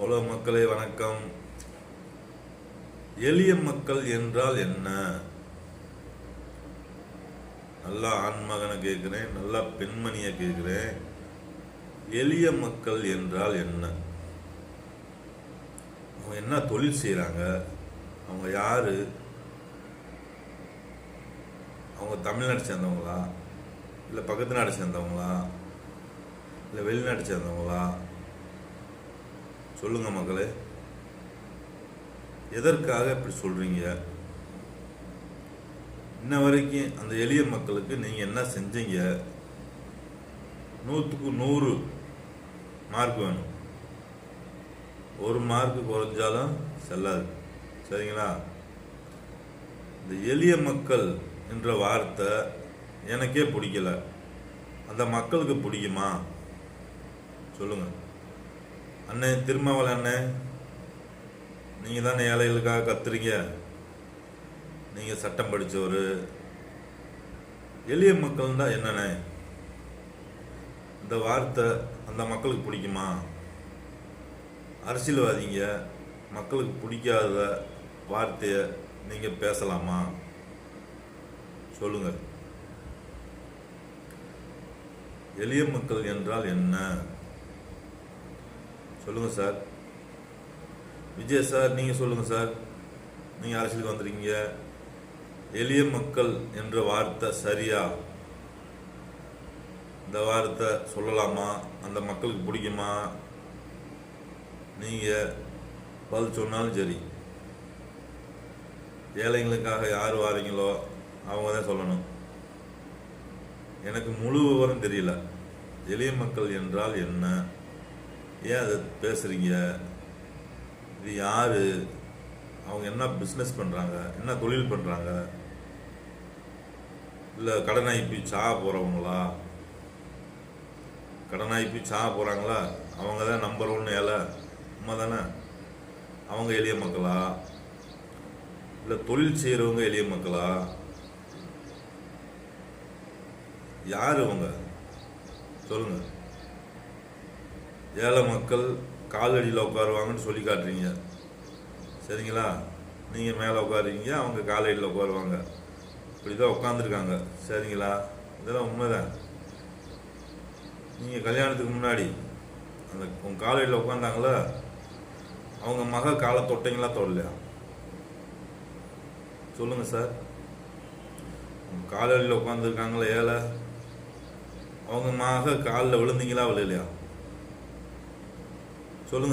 உலக மக்களே வணக்கம். எளிய மக்கள் என்றால் என்ன? நல்லா ஆண்மகனை கேட்குறேன், நல்லா பெண்மணியை கேட்குறேன். எளிய மக்கள் என்றால் என்ன? அவங்க என்ன தொழில் செய்கிறாங்க? அவங்க யாரு? அவங்க தமிழ்நாடு சேர்ந்தவங்களா, இல்லை பக்கத்து நாடு சேர்ந்தவங்களா, இல்லை வெளிநாடு சேர்ந்தவங்களா? சொல்லுங்க மக்களே, எதற்காக இப்படி சொல்றீங்க? இன்ன வரைக்கும் அந்த எளிய மக்களுக்கு நீங்க என்ன செஞ்சீங்க? 100க்கு 100 மார்க் வேணும். ஒரு மார்க் குறைஞ்சாலும் செல்லாது. சரிங்களா? இந்த எளிய மக்கள் என்ற வார்த்தை எனக்கே பிடிக்கல. அந்த மக்களுக்கு பிடிக்குமா? சொல்லுங்க அண்ணே. திருமாவளவன் அண்ணே, நீங்க தானே ஏழைகளுக்காக கத்துறீங்க. நீங்க சட்டம் படிச்சவர். எளிய மக்கள்னா என்னண்ணே? இந்த வார்த்தை அந்த மக்களுக்கு பிடிக்குமா? அரசியல்வாதிங்க மக்களுக்கு பிடிக்காத வார்த்தைய நீங்க பேசலாமா? சொல்லுங்க. எளிய மக்கள் என்றால் என்ன? சொல்லுங்க சார். விஜய் சார், நீங்க சொல்லுங்க சார். நீங்க அரசியலுக்கு வந்திருக்கீங்க. எளிய மக்கள் என்ற வார்த்தை சரியா? இந்த வார்த்தை சொல்லலாமா? அந்த மக்களுக்கு பிடிக்குமா? நீங்க பதில் சொன்னாலும் சரி. ஏழைங்களுக்காக யார் வாரீங்களோ அவங்க தான் சொல்லணும். எனக்கு முழு விவரம் தெரியல. எளிய மக்கள் என்றால் என்ன? ஏன் அதை பேசுறீங்க? இது யாரு? அவங்க என்ன பிஸ்னஸ் பண்றாங்க? என்ன தொழில் பண்றாங்க? இல்லை கடனாகி போய் சாக போறவங்களா? கடனாகி போய் சாக போறாங்களா? அவங்க தான் நம்பர் 1 ஏழை. உண்மை தானே? அவங்க எளிய மக்களா? இல்லை தொழில் செய்யறவங்க எளிய மக்களா? யாரு அவங்க? சொல்லுங்க. ஏழை மக்கள் காலடியில் உட்காருவாங்கன்னு சொல்லி காட்டுறீங்க. சரிங்களா? நீங்கள் மேலே உட்காருவீங்க, அவங்க காலடியில் உட்காருவாங்க. இப்படி தான் உட்காந்துருக்காங்க. சரிங்களா? இதெல்லாம் உண்மைதான். நீங்கள் கல்யாணத்துக்கு முன்னாடி அந்த உங்கள் காலடியில் உட்காந்தாங்களா? அவங்க மக காலை தொட்டீங்களா தொடலையா? சொல்லுங்க சார். உங்கள் காலடியில் உட்காந்துருக்காங்களா ஏழை? அவங்க மக காலில் விழுந்தீங்களா விழுலையா? சொல்லுங்க.